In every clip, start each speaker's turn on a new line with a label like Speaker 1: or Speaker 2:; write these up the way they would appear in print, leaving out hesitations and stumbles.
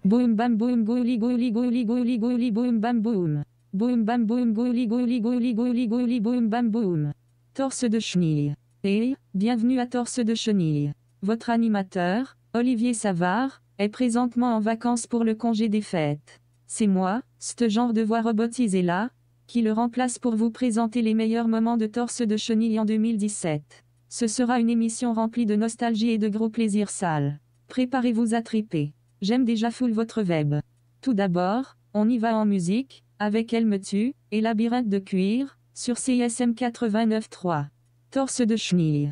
Speaker 1: Boum bam boum gouli gouli gouli gouli gouli boum bam boum. Boum bam boum gouli gouli gouli gouli gouli boum bam boum. Torse de chenille. Et, bienvenue à Torse de chenille. Votre animateur, Olivier Savard, est présentement en vacances pour le congé des fêtes. C'est moi, ce genre de voix robotisée là, qui le remplace pour vous présenter les meilleurs moments de Torse de chenille en 2017. Ce sera une émission remplie de nostalgie et de gros plaisirs sales. Préparez-vous à triper. J'aime déjà full votre web. Tout d'abord, on y va en musique, avec Elle me tue, et Labyrinthe de cuir, sur CISM 89.3. Torse de chenille.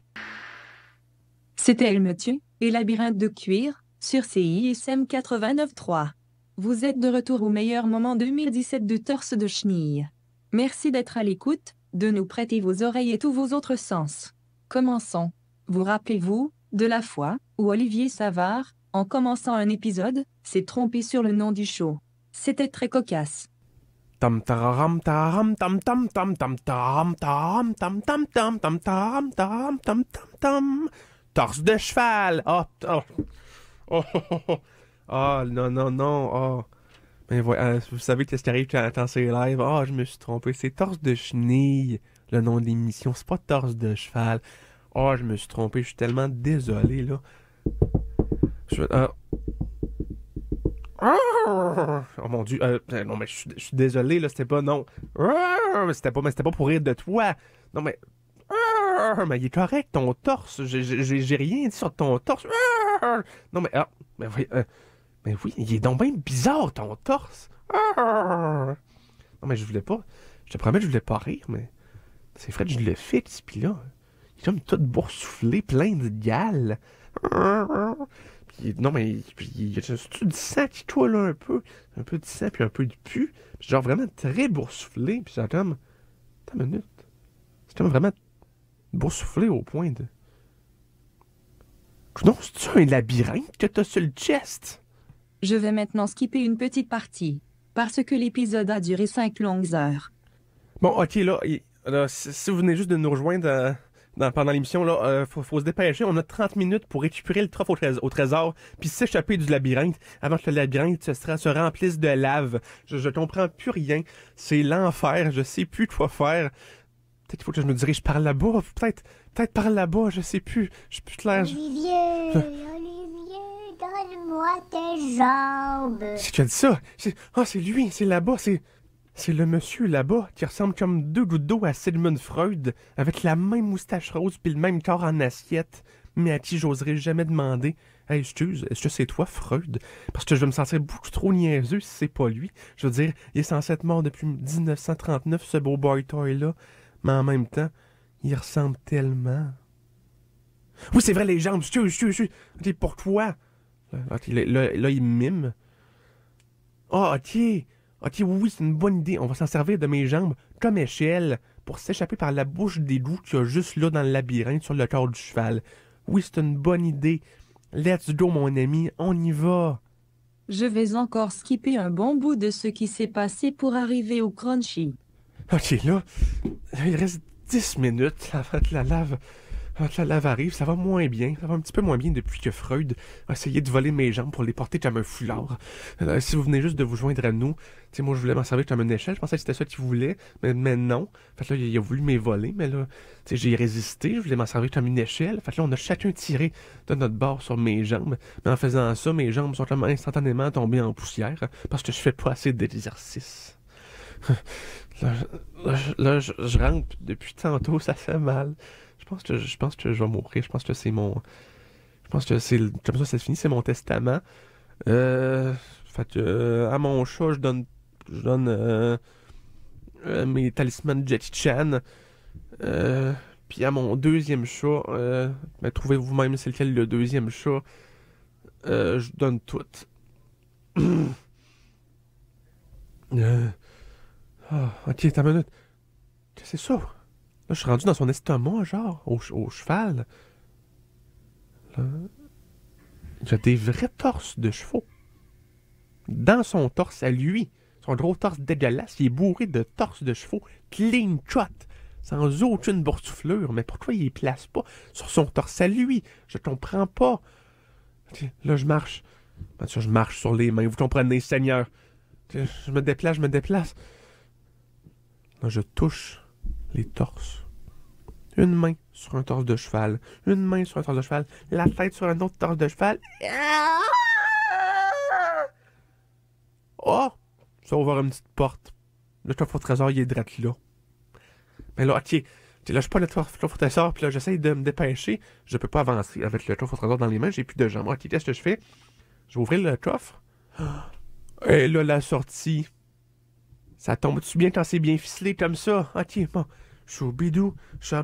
Speaker 2: C'était Elle me tue, et Labyrinthe de cuir, sur CISM 89.3. Vous êtes de retour au meilleur moment 2017 de Torse de chenille. Merci d'être à l'écoute, de nous prêter vos oreilles et tous vos autres sens. Commençons. Vous rappelez-vous, de la fois, où Olivier Savard, en commençant un épisode, s'est trompé sur le nom du show. C'était très cocasse.
Speaker 3: Tam taram taram tam tam tam tam tam tam tam tam tam tam tam tam tam tam tam. Torse de cheval. Non. Mais voilà, vous savez qu'est-ce qui arrive quand c'est live. Je me suis trompé. C'est Torse de chenille, le nom de l'émission. C'est pas Torse de cheval. Je me suis trompé. Je suis tellement désolé, là. Oh mon Dieu, non mais je suis désolé là, c'était pas non. C'était pas pour rire de toi. Non mais il est correct ton torse, j'ai rien dit sur ton torse. Non mais oui, il est donc bien bizarre ton torse. Non mais je te promets je voulais pas rire, mais c'est vrai que je le fixe pis là, il est comme tout boursouflé, plein de gales. Non, mais il y a du sang qui coule là, un peu de sang, puis un peu de pu. Puis genre vraiment très boursouflé, puis c'est comme... Attends une minute. C'est comme vraiment boursouflé au point de... Non, c'est-tu un labyrinthe que t'as sur le chest?
Speaker 2: Je vais maintenant skipper une petite partie, parce que l'épisode a duré 5 longues heures.
Speaker 3: Bon, ok, là si vous venez juste de nous rejoindre... pendant l'émission, là, faut se dépêcher. On a 30 minutes pour récupérer le trophée au trésor, puis s'échapper du labyrinthe avant que le labyrinthe se remplisse de lave. Je comprends plus rien. C'est l'enfer. Je sais plus quoi faire. Peut-être qu'il faut que je me dirige par là-bas. Peut-être par là-bas. Je sais plus. Je suis plus clair.
Speaker 4: Olivier, donne-moi tes jambes.
Speaker 3: C'est qui a dit ça? C'est lui. C'est là-bas. C'est le monsieur là-bas qui ressemble comme 2 gouttes d'eau à Sigmund Freud, avec la même moustache rose puis le même corps en assiette, mais à qui j'oserais jamais demander « Hey, excuse, est-ce que c'est toi, Freud? » Parce que je vais me sentir beaucoup trop niaiseux si c'est pas lui. Je veux dire, il est censé être mort depuis 1939, ce beau boy toy-là, mais en même temps, il ressemble tellement. Oui, c'est vrai, les jambes, excuse. Ok, pourquoi? Ok, là, il mime. Ok, oui, c'est une bonne idée. On va s'en servir de mes jambes comme échelle pour s'échapper par la bouche d'égout qu'il y a juste là dans le labyrinthe sur le corps du cheval. Oui, c'est une bonne idée. Let's go, mon ami, on y va.
Speaker 2: Je vais encore skipper un bon bout de ce qui s'est passé pour arriver au crunchy.
Speaker 3: Ok, là, il reste 10 minutes avant que la lave arrive. Ça va moins bien. Ça va un petit peu moins bien depuis que Freud a essayé de voler mes jambes pour les porter comme un foulard. Si vous venez juste de vous joindre à nous, tu sais, moi je voulais m'en servir comme une échelle. Je pensais que c'était ça qu'il voulait, mais non. En fait là, il a voulu m'évoler, mais là, tu sais, j'ai résisté. Je voulais m'en servir comme une échelle. En fait là, on a chacun tiré de notre bord sur mes jambes. Mais en faisant ça, mes jambes sont comme instantanément tombées en poussière parce que je fais pas assez d'exercice. Là, je rentre depuis tantôt, ça fait mal. Je pense que je vais mourir. Je pense que c'est comme ça c'est fini, c'est mon testament. Fait que à mon chat, je donne mes talismans de Jackie Chan. Puis à mon deuxième chat, trouvez vous-même c'est lequel le deuxième chat. Je donne tout. Ok, t'as une minute. Qu'est-ce que c'est ça? Là, je suis rendu dans son estomac, genre, au cheval. Là, il y a des vrais torses de chevaux. Dans son torse à lui, son gros torse dégueulasse, il est bourré de torses de chevaux clean cut, sans aucune boursouflure. Mais pourquoi il les place pas sur son torse à lui? Je comprends pas. Là, je marche Mathieu, je marche sur les mains, vous comprenez, Seigneur. Je me déplace. Là, je touche les torses. Une main sur un torse de cheval. Une main sur un torse de cheval. La tête sur un autre torse de cheval. Oh! Ça ouvre une petite porte. Le coffre au trésor, il est direct là. Mais là, ok. Là, je suis pas le coffre au trésor, puis là, j'essaye de me dépêcher. Je peux pas avancer avec le coffre au trésor dans les mains, j'ai plus de jambes. Ok, qu'est-ce que je fais? Je vais ouvrir le coffre. Et là, la sortie. Ça tombe-tu bien quand c'est bien ficelé comme ça? Ok, bon. Je suis au bidou. Je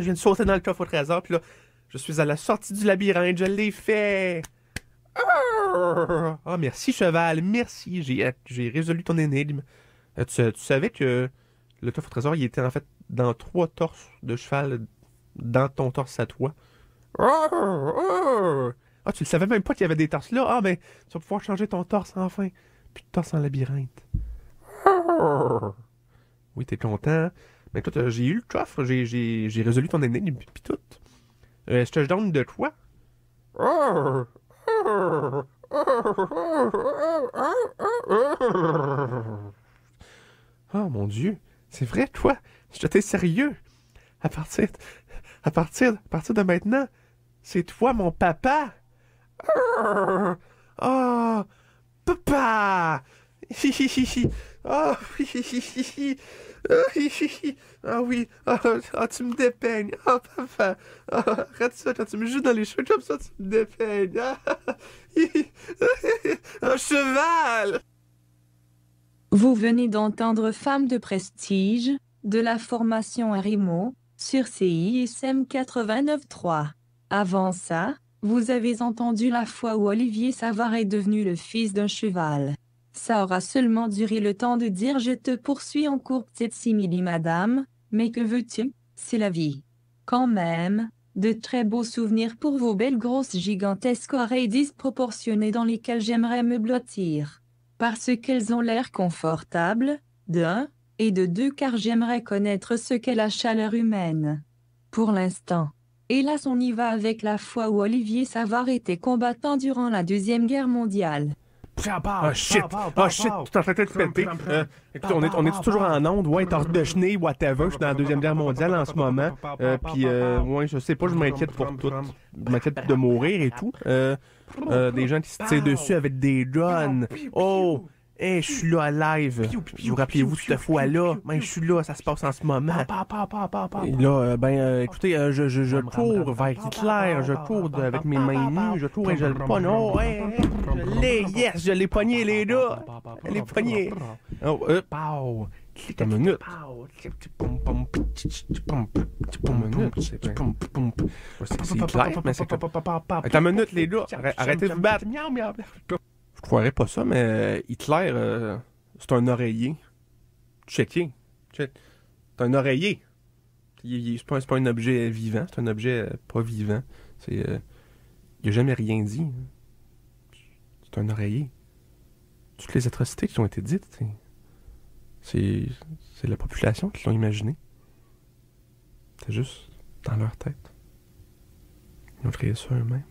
Speaker 3: viens de sauter dans le coffre au trésor, puis là, je suis à la sortie du labyrinthe. Je l'ai fait! Ah, merci, cheval, merci. J'ai résolu ton énigme. Tu savais que le coffre au trésor, il était en fait dans 3 torses de cheval dans ton torse à toi. Ah, tu le savais même pas qu'il y avait des torses là? Ah, ben, tu vas pouvoir changer ton torse enfin. Puis de torse en labyrinthe. Oui, t'es content. Mais écoute, j'ai eu le coffre, j'ai résolu ton énigme, puis tout. Est-ce que je donne de quoi? Oh mon Dieu, c'est vrai, toi? J'étais sérieux. À partir de maintenant, c'est toi mon papa. Oh, papa! Oh, ah oui, tu me dépeignes. Oh, papa. Arrête ça, quand tu me joues dans les cheveux comme ça, tu me dépeignes. Un cheval!
Speaker 2: Vous venez d'entendre Femme de prestige, de la formation Arimo, sur CISM 89.3. Avant ça, vous avez entendu la fois où Olivier Savard est devenu le fils d'un cheval. Ça aura seulement duré le temps de dire je te poursuis en cours petite simili madame, mais que veux-tu, c'est la vie. Quand même, de très beaux souvenirs pour vos belles grosses gigantesques oreilles disproportionnées dans lesquelles j'aimerais me blottir. Parce qu'elles ont l'air confortables, de 1, et de 2 car j'aimerais connaître ce qu'est la chaleur humaine. Pour l'instant. Hélas on y va avec la fois où Olivier Savard était combattant durant la Deuxième Guerre mondiale.
Speaker 3: Oh shit, tout en train de péter. Écoute, on est toujours en onde, ouais, torse de chenille, whatever, je suis dans la Deuxième Guerre mondiale en ce moment. Puis, ouais, je sais pas, je m'inquiète pour tout. Je m'inquiète de mourir et tout. Des gens qui se tirent dessus avec des guns. Oh! Hey, je suis là live. Vous rappelez-vous cette fois-là? Ben, je suis là, ça se passe en ce moment. Et là, écoutez, je cours vers Hitler, je cours avec mes mains nues, je cours et je le pogne. Oh, hey, je l'ai, yes, je l'ai pogné, les gars. Je l'ai pogné. Oh, une minute. C'est Hitler, mais c'est comme... Attends une minute, les gars. Arrêtez de vous battre. Je croirais pas ça, mais Hitler, c'est un oreiller. Checké. C'est un oreiller. C'est pas un objet vivant, c'est un objet pas vivant. Il a jamais rien dit. C'est un oreiller. Toutes les atrocités qui ont été dites, c'est la population qui l'ont imaginé. C'est juste dans leur tête. Ils ont créé ça eux-mêmes.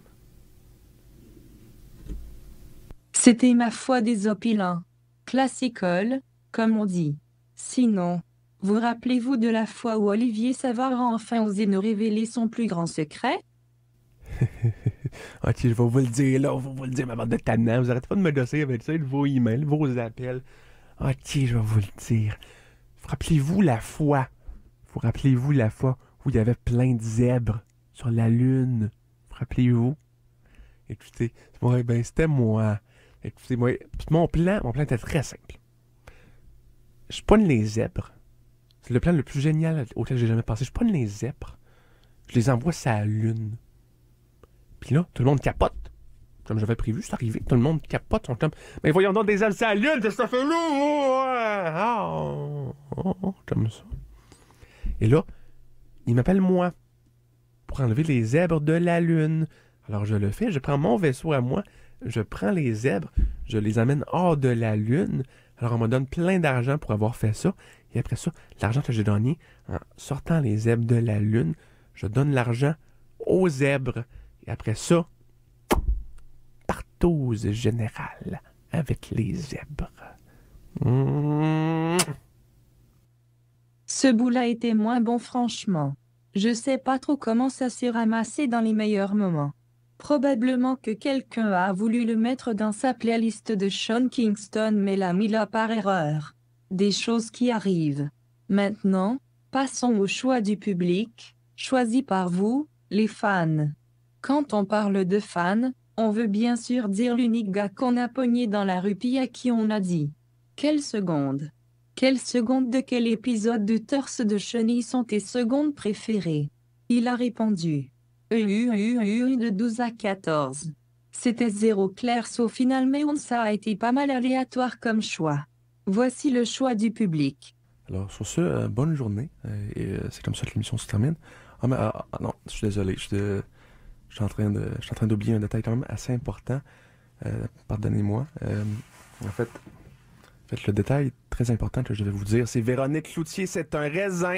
Speaker 2: C'était ma foi désopilant. Classicole, comme on dit. Sinon, vous rappelez-vous de la fois où Olivier Savard a enfin osé nous révéler son plus grand secret?
Speaker 3: Ok, je vais vous le dire, là, je vais vous le dire, ma bande de tannants. Vous arrêtez pas de me gosser avec ça, vos emails, vos appels. Ok, je vais vous le dire. Rappelez-vous la fois où il y avait plein de zèbres sur la Lune? Rappelez-vous? Écoutez, ouais, ben, c'était moi. Écoutez, moi, mon plan était très simple. Je pogne les zèbres. C'est le plan le plus génial auquel j'ai jamais pensé. Je pogne les zèbres. Je les envoie sur la Lune. Puis là, tout le monde capote. Comme j'avais prévu, c'est arrivé. Tout le monde capote. Sont comme, mais voyons donc des ailes sur la Lune, qu'est-ce que ça fait là? Comme ça. Et là, il m'appelle moi pour enlever les zèbres de la Lune. Alors je le fais, je prends mon vaisseau à moi, je prends les zèbres, je les amène hors de la Lune. Alors on me donne plein d'argent pour avoir fait ça. Et après ça, l'argent que j'ai donné, en sortant les zèbres de la Lune, je donne l'argent aux zèbres. Et après ça, partout dose générale avec les zèbres.
Speaker 2: Ce bout-là était moins bon franchement. Je sais pas trop comment ça s'est ramassé dans les meilleurs moments. Probablement que quelqu'un a voulu le mettre dans sa playlist de Sean Kingston mais l'a mis là par erreur. Des choses qui arrivent. Maintenant, passons au choix du public, choisi par vous, les fans. Quand on parle de fans, on veut bien sûr dire l'unique gars qu'on a pogné dans la rue puis à qui on a dit « Quelle seconde ?» Quelle seconde de quel épisode de Torse de Chenille sont tes secondes préférées? Il a répondu. De 12 à 14. C'était zéro clair sauf final mais ça a été pas mal aléatoire comme choix. Voici le choix du public.
Speaker 3: Alors sur ce, bonne journée. Et c'est comme ça que l'émission se termine. Ah mais non, je suis désolé. Je suis en train d'oublier un détail quand même assez important. Pardonnez-moi. En fait, le détail très important que je vais vous dire, c'est Véronique Cloutier, c'est un raisin.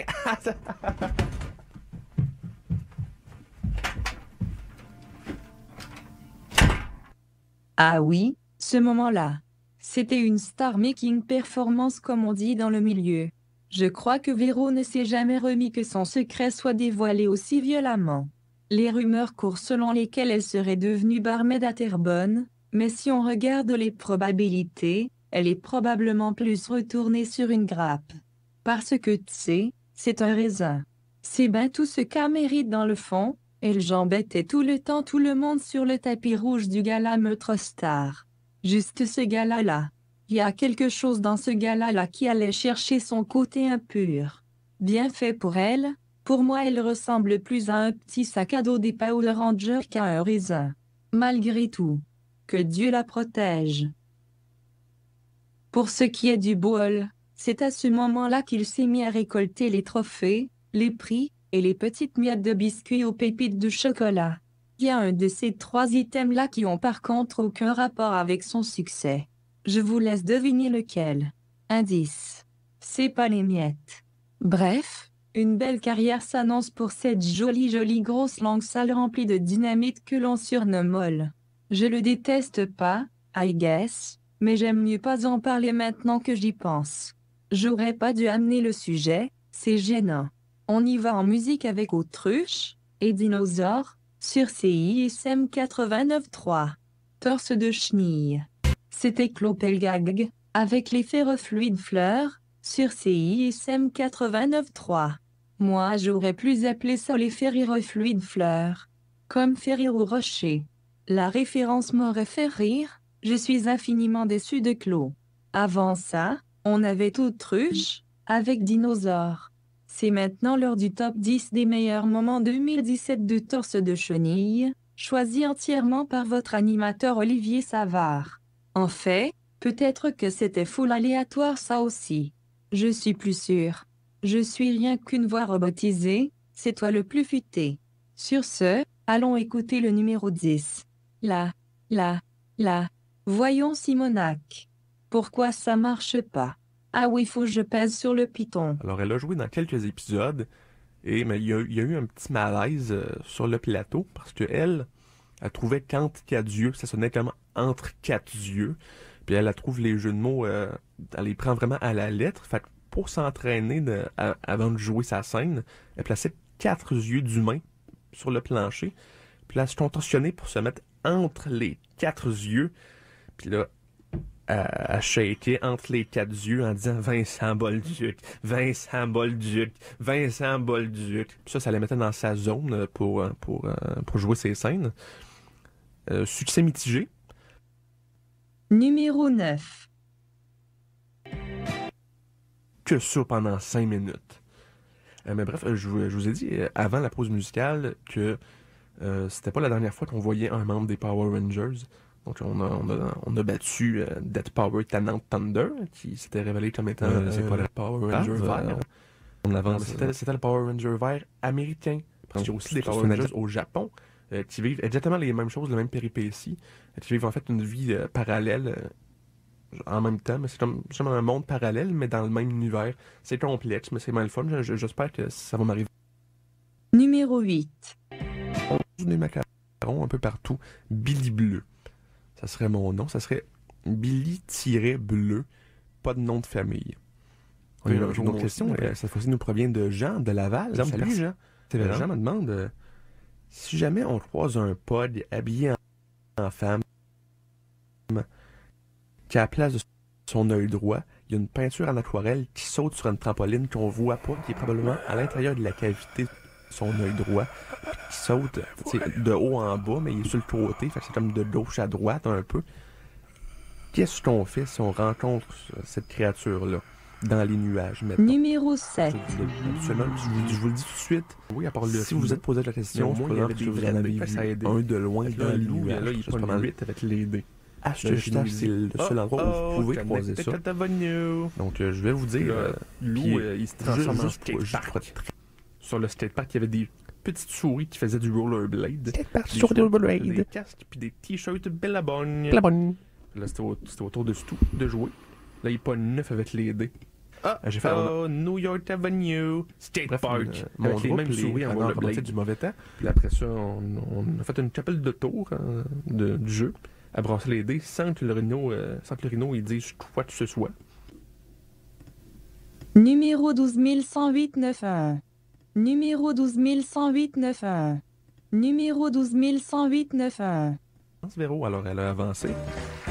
Speaker 2: Ah oui, ce moment-là. C'était une star-making performance comme on dit dans le milieu. Je crois que Véro ne s'est jamais remis que son secret soit dévoilé aussi violemment. Les rumeurs courent selon lesquelles elle serait devenue barmaid à Terrebonne, mais si on regarde les probabilités, elle est probablement plus retournée sur une grappe. Parce que tu sais, c'est un raisin. C'est ben tout ce qu'elle mérite dans le fond, elle jambettait tout le temps tout le monde sur le tapis rouge du gala Meurtre Star. Juste ce gala-là. Il y a quelque chose dans ce gala-là qui allait chercher son côté impur. Bien fait pour elle, pour moi elle ressemble plus à un petit sac à dos des Power Rangers qu'à un raisin. Malgré tout. Que Dieu la protège. Pour ce qui est du bowl, c'est à ce moment-là qu'il s'est mis à récolter les trophées, les prix, et les petites miettes de biscuits aux pépites de chocolat. Il y a un de ces 3 items-là qui ont par contre aucun rapport avec son succès. Je vous laisse deviner lequel. Indice. C'est pas les miettes. Bref, une belle carrière s'annonce pour cette jolie grosse langue sale remplie de dynamite que l'on surnomme molle. Je le déteste pas, I guess, mais j'aime mieux pas en parler maintenant que j'y pense. J'aurais pas dû amener le sujet, c'est gênant. On y va en musique avec Autruche et Dinosaure, sur CISM 89.3. Torse de chenille. C'était Clopelgag, avec les ferrofluides fleurs, sur CISM 89.3. Moi j'aurais plus appelé ça les ferrofluides fleurs. Comme Ferrero Rocher. La référence m'aurait fait rire, je suis infiniment déçu de Clo. Avant ça, on avait Autruche, avec Dinosaure. C'est maintenant l'heure du top 10 des meilleurs moments 2017 de Torse de Chenille, choisi entièrement par votre animateur Olivier Savard. En fait, peut-être que c'était full aléatoire ça aussi. Je suis plus sûr. Je suis rien qu'une voix robotisée, c'est toi le plus futé. Sur ce, allons écouter le numéro 10. Là. Voyons Simonac. Pourquoi ça marche pas? Ah oui, faut que je pèse sur le piton.
Speaker 3: Alors, elle a joué dans quelques épisodes, mais il y a eu un petit malaise sur le plateau, parce que elle trouvait qu'entre 4 yeux, ça sonnait comme entre 4 yeux, puis elle trouve les jeux de mots, elle les prend vraiment à la lettre, fait que pour s'entraîner avant de jouer sa scène, elle plaçait 4 yeux d'humain sur le plancher, puis là, elle se contentionnait pour se mettre entre les 4 yeux, puis là, à shaker entre les 4 yeux en disant Vincent Bolduc, Vincent Bolduc, Vincent Bolduc. Puis ça la mettait dans sa zone pour jouer ses scènes. Succès mitigé.
Speaker 2: Numéro 9.
Speaker 3: Que ça pendant 5 minutes. Mais bref, je vous ai dit avant la pause musicale que c'était pas la dernière fois qu'on voyait un membre des Power Rangers. Donc, on a battu Death Power Tannant Thunder, qui s'était révélé comme étant
Speaker 5: c'est pas le
Speaker 3: Power Ranger vert.
Speaker 5: On avance.
Speaker 3: C'était le Power Ranger vert américain. Parce qu'il y a aussi des Power Rangers au Japon qui vivent exactement les mêmes choses, les mêmes péripéties, qui vivent en fait une vie parallèle en même temps. Mais c'est comme un monde parallèle, mais dans le même univers. C'est complexe, mais c'est mal fun. J'espère que ça va m'arriver.
Speaker 2: Numéro 8.
Speaker 3: Des macarons un peu partout. Billy Bleu. Ça serait mon nom. Ça serait Billy-Bleu. Pas de nom de famille. On a une autre question. Cette fois-ci nous provient de Jean de Laval. Salut Jean. Jean me demande si jamais on croise un pod habillé en femme qui à la place de son œil droit, il y a une peinture en aquarelle qui saute sur une trampoline qu'on voit pas, qui est probablement à l'intérieur de la cavité de son œil droit, puis qui saute de haut en bas, mais il est sur le côté, fait que c'est comme de gauche à droite un peu. Qu'est-ce qu'on fait si on rencontre cette créature-là dans les nuages maintenant?
Speaker 2: Numéro 7.
Speaker 3: Absolument, je vous le dis tout de suite. Oui, à part le si vous êtes posé la question, moi, il y avait des vrais dés, ça a aidé. Un de loin dans les nuages. Là, il est pas mal 8 avec les dés. Hashtag, c'est le seul endroit où vous pouvez croiser ça. Donc, je vais vous dire...
Speaker 5: Lou, il se transforme en skatepark. Sur le skatepark, il y avait des petites souris qui faisaient du rollerblade.
Speaker 3: Sur des rollerblades.
Speaker 5: Des casques, puis des t-shirts Bellabonne. Là, c'était au tour de Stu de jouer. Là, il pogne 9 avec les dés. J'ai fait New York Avenue, Skatepark. Avec les mêmes souris en rollerblade.
Speaker 3: Du mauvais temps.
Speaker 5: Puis après ça, on a fait une chapelle de tour du jeu. À brasser les dés sans que le rhino il dise quoi que ce soit.
Speaker 2: Numéro 12108-91. Numéro 12108-91. Numéro 12108-91.
Speaker 3: Véro, alors elle a avancé.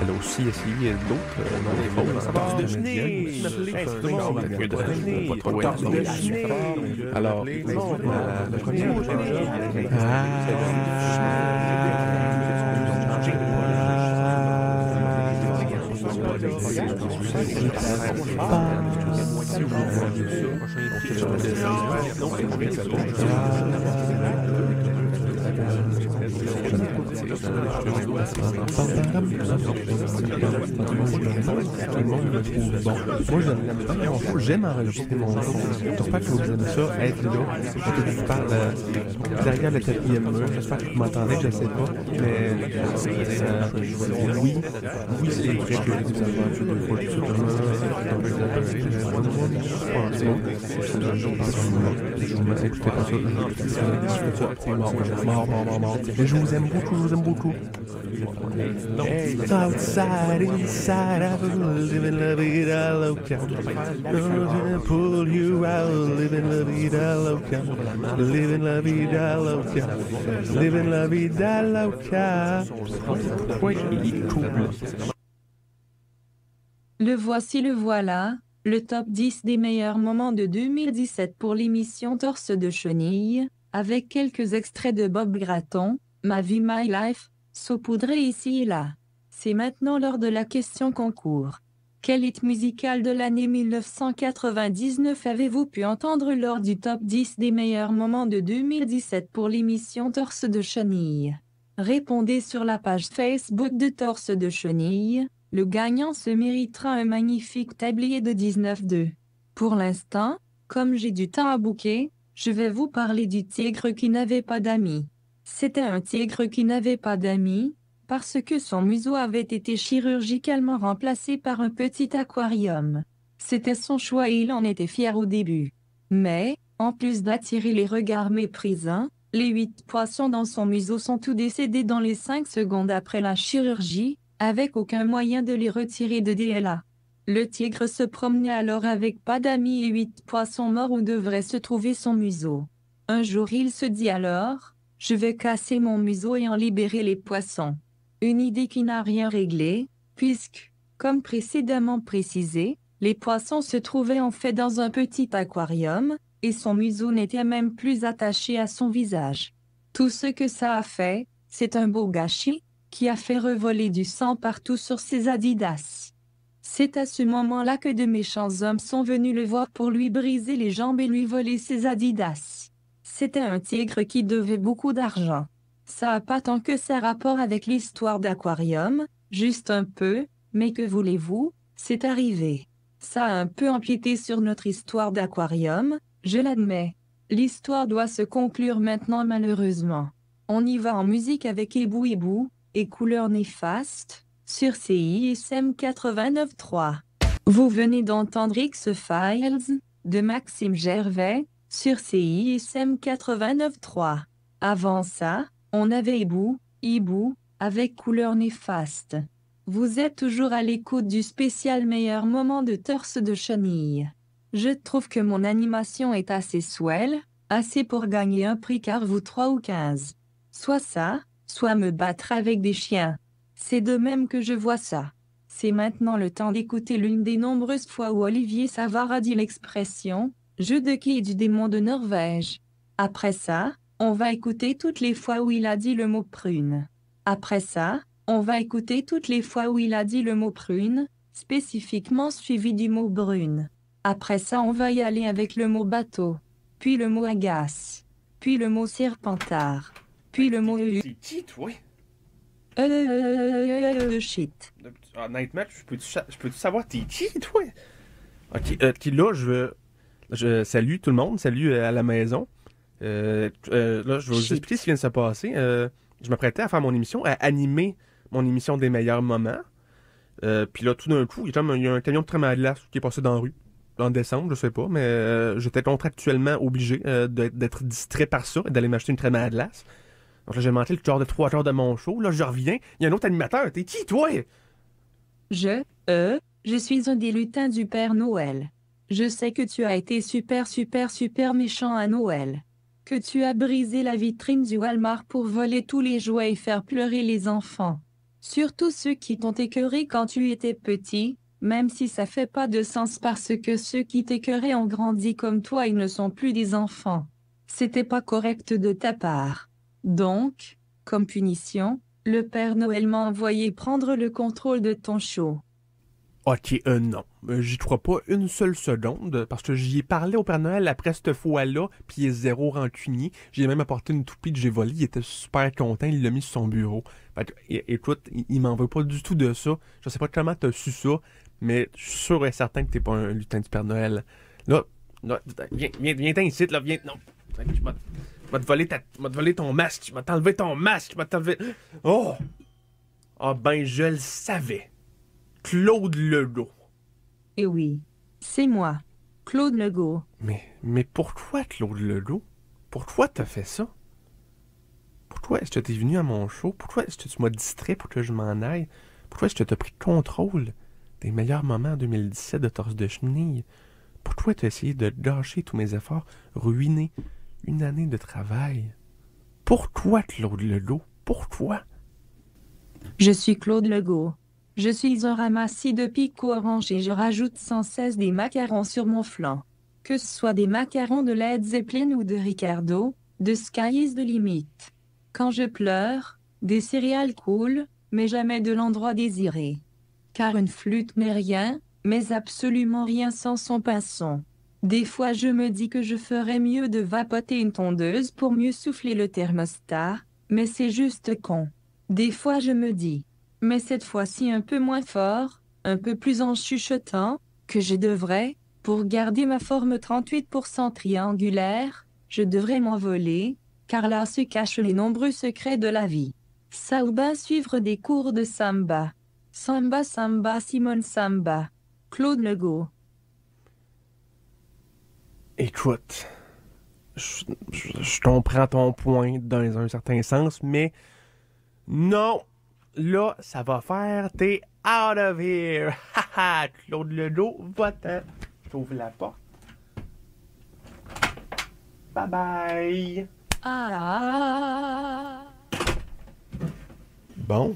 Speaker 3: Elle a aussi essayé d'autres alors, la première moi j'aime enregistrer mon son. J'espère que vous aimez ça, être là. Je parle derrière le quatrième mur. J'espère que vous m'entendez, je sais pas. Mais oui, c'est vrai que vous avez un peu de production. Mais je vous aime beaucoup. Outside, inside, I will live in la vida loca. Pull you out, live in la vida loca. Live in la vida loca. Live in la vida loca.
Speaker 2: Le voici, le voilà, le top 10 des meilleurs moments de 2017 pour l'émission Torse de Chenille, avec quelques extraits de Bob Gratton, Ma vie, My Life, saupoudrés ici et là. C'est maintenant l'heure de la question concours. Quel hit musical de l'année 1999 avez-vous pu entendre lors du top 10 des meilleurs moments de 2017 pour l'émission Torse de Chenille? Répondez sur la page Facebook de Torse de Chenille. Le gagnant se méritera un magnifique tablier de 19,2. Pour l'instant, comme j'ai du temps à bouquer, je vais vous parler du tigre qui n'avait pas d'amis. C'était un tigre qui n'avait pas d'amis, parce que son museau avait été chirurgicalement remplacé par un petit aquarium. C'était son choix et il en était fier au début. Mais, en plus d'attirer les regards méprisants, les 8 poissons dans son museau sont tous décédés dans les 5 secondes après la chirurgie, avec aucun moyen de les retirer de DLA. Le tigre se promenait alors avec pas d'amis et 8 poissons morts où devrait se trouver son museau. Un jour il se dit alors, je vais casser mon museau et en libérer les poissons. Une idée qui n'a rien réglé, puisque, comme précédemment précisé, les poissons se trouvaient en fait dans un petit aquarium, et son museau n'était même plus attaché à son visage. Tout ce que ça a fait, c'est un beau gâchis, qui a fait revoler du sang partout sur ses Adidas. C'est à ce moment-là que de méchants hommes sont venus le voir pour lui briser les jambes et lui voler ses Adidas. C'était un tigre qui devait beaucoup d'argent. Ça a pas tant que ça rapport avec l'histoire d'aquarium, juste un peu, mais que voulez-vous, c'est arrivé. Ça a un peu empiété sur notre histoire d'aquarium, je l'admets. L'histoire doit se conclure maintenant malheureusement. On y va en musique avec Hibou Hibou, et Couleur Néfaste, sur CISM 89.3. Vous venez d'entendre X-Files, de Maxime Gervais, sur CISM 89.3. Avant ça, on avait Hibou, avec couleur néfaste. Vous êtes toujours à l'écoute du spécial meilleur moment de torse de chenille. Je trouve que mon animation est assez swell, assez pour gagner un prix car vous 3 ou 15. Soit ça, soit me battre avec des chiens. C'est de même que je vois ça. C'est maintenant le temps d'écouter l'une des nombreuses fois où Olivier Savard a dit l'expression « jeu de quilles du démon de Norvège ». Après ça, on va écouter toutes les fois où il a dit le mot prune. Après ça, on va écouter toutes les fois où il a dit le mot prune, spécifiquement suivi du mot brune. Après ça, on va y aller avec le mot bateau, puis le mot agace, puis le mot serpentard, puis le mot
Speaker 3: C'est qui, toi?
Speaker 2: shit.
Speaker 3: Honnêtement, je peux-tu savoir t'es qui, toi? Ok, là, je salue tout le monde, salut à la maison. Là, je vais vous expliquer ce qui vient de se passer. Je m'apprêtais à faire mon émission, à animer mon émission des meilleurs moments. Puis là, tout d'un coup, il y a un camion de traitement de glace qui est passé dans la rue. En décembre, je sais pas, mais j'étais contractuellement obligé d'être distrait par ça et d'aller m'acheter une traitement à glace. Donc là, j'ai manqué le quart de 3 heures de mon show. Là, je reviens. Il y a un autre animateur. T'es qui, toi?
Speaker 2: Je suis un des lutins du Père Noël. Je sais que tu as été super méchant à Noël. Que tu as brisé la vitrine du Walmart pour voler tous les jouets et faire pleurer les enfants. Surtout ceux qui t'ont écœuré quand tu étais petit, même si ça fait pas de sens parce que ceux qui t'écœuraient ont grandi comme toi et ne sont plus des enfants. C'était pas correct de ta part. Donc, comme punition, le Père Noël m'a envoyé prendre le contrôle de ton show.
Speaker 3: Ok, non. J'y crois pas une seule seconde, parce que j'y ai parlé au Père Noël après cette fois-là, puis il est zéro rancunier. J'ai même apporté une toupie que j'ai volée, il était super content, il l'a mis sur son bureau. Fait que, écoute, il m'en veut pas du tout de ça. Je sais pas comment t'as su ça, mais je suis sûr et certain que t'es pas un lutin du Père Noël. Là, viens ici, là, viens, non. Je vais te voler ton masque, je vais t'enlever ton masque, je vais t'enlever... Oh! Ah ben, je le savais. Claude Legault.
Speaker 2: Eh oui, c'est moi, Claude Legault.
Speaker 3: Mais pourquoi Claude Legault? Pourquoi t'as fait ça? Pourquoi est-ce que t'es venu à mon show? Pourquoi est-ce que tu m'as distrait pour que je m'en aille? Pourquoi est-ce que t'as pris contrôle des meilleurs moments en 2017 de Torse de Chenille? Pourquoi t'as essayé de gâcher tous mes efforts, ruiner une année de travail? Pourquoi Claude Legault? Pourquoi?
Speaker 2: Je suis Claude Legault. Je suis un ramassis de picots orange et je rajoute sans cesse des macarons sur mon flanc. Que ce soit des macarons de Led Zeppelin ou de Ricardo, de Sky is the Limit. Quand je pleure, des céréales coulent, mais jamais de l'endroit désiré. Car une flûte n'est rien, mais absolument rien sans son pinson. Des fois je me dis que je ferais mieux de vapoter une tondeuse pour mieux souffler le thermostat, mais c'est juste con. Des fois je me dis, mais cette fois-ci un peu moins fort, un peu plus en chuchotant, que je devrais, pour garder ma forme 38% triangulaire, je devrais m'envoler, car là se cachent les nombreux secrets de la vie. Ça ou bien suivre des cours de samba. Samba, Simone Samba. Claude Legault.
Speaker 3: Écoute, je comprends ton point dans un certain sens, mais non, là, ça va faire, t'es out of here. Haha, Claude Legault, va-t'en. J'ouvre la porte. Bye bye.
Speaker 2: Ah.
Speaker 3: Bon,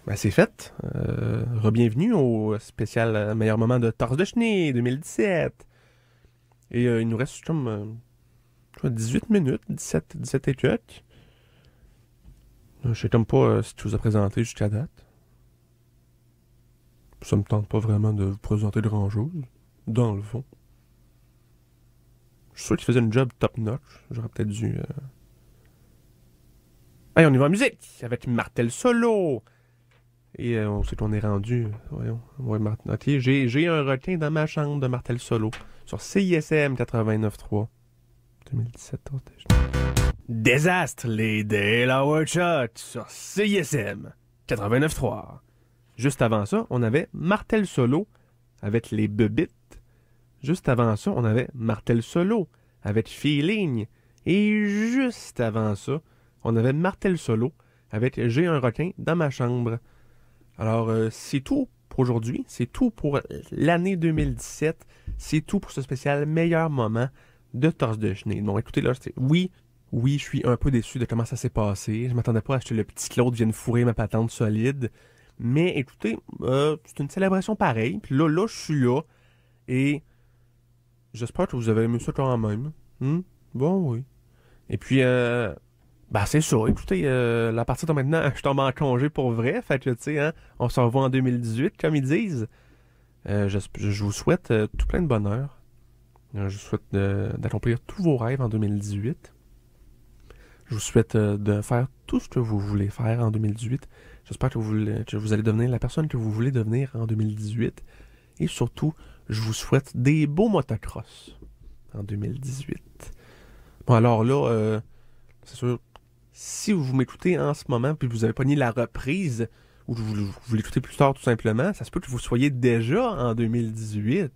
Speaker 3: ben c'est fait. Re-bienvenue au spécial meilleur moment de Torse de Chenille 2017. Et il nous reste comme 18 minutes, 17 et quelques. Je sais comme pas si tu vous as présenté jusqu'à date. Ça me tente pas vraiment de vous présenter grand-chose, dans le fond. Je suis sûr qu'il faisait une job top-notch. J'aurais peut-être dû... Hey, on y va en musique avec Martel Solo. Et on sait qu'on est rendu... Voyons. Ouais, ok, j'ai un requin dans ma chambre de Martel Solo. Sur CISM 89.3. 2017. Désastre, les Delaware Shots sur CISM 89.3. Juste avant ça, on avait Martel Solo avec les Bebites. Juste avant ça, on avait Martel Solo avec Feeling. Et juste avant ça, on avait Martel Solo avec J'ai un requin dans ma chambre. Alors, c'est tout pour aujourd'hui. C'est tout pour l'année 2017. C'est tout pour ce spécial meilleur moment de Torse de Chenille. Bon, écoutez, là, oui, je suis un peu déçu de comment ça s'est passé. Je m'attendais pas à ce que le petit Claude vienne fourrer ma patente solide. Mais écoutez, c'est une célébration pareille. Puis là, je suis là. Et j'espère que vous avez aimé ça quand même. Bon, oui. Et puis, c'est ça. Écoutez, à partir de maintenant, je tombe en congé pour vrai. Fait que, tu sais, hein, on se revoit en 2018, comme ils disent. Je vous souhaite tout plein de bonheur. Je vous souhaite d'accomplir tous vos rêves en 2018. Je vous souhaite de faire tout ce que vous voulez faire en 2018. J'espère que vous allez devenir la personne que vous voulez devenir en 2018. Et surtout, je vous souhaite des beaux motocross en 2018. Bon, alors là, c'est sûr, si vous m'écoutez en ce moment puis vous avez pas mis la reprise ou vous l'écoutez plus tard tout simplement, ça se peut que vous soyez déjà en 2018.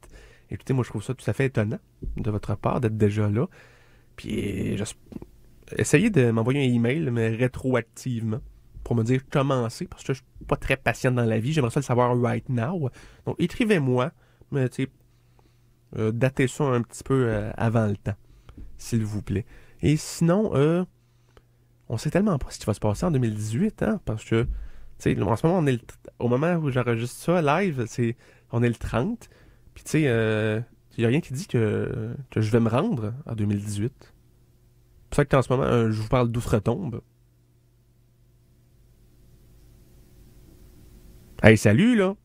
Speaker 3: Écoutez, moi je trouve ça tout à fait étonnant de votre part d'être déjà là. Puis essayez de m'envoyer un email, mais rétroactivement, pour me dire comment c'est, parce que je suis pas très patient dans la vie. J'aimerais ça le savoir right now. Donc écrivez-moi, mais tu sais, datez ça un petit peu avant le temps, s'il vous plaît. Et sinon, on sait tellement pas ce qui va se passer en 2018, hein, parce que, tu sais, en ce moment, au moment où j'enregistre ça live, on est le 30, puis tu sais, il n'y a rien qui dit que je vais me rendre en 2018. C'est pour ça qu'en ce moment, je vous parle d'outre-tombe. Hey, salut, là!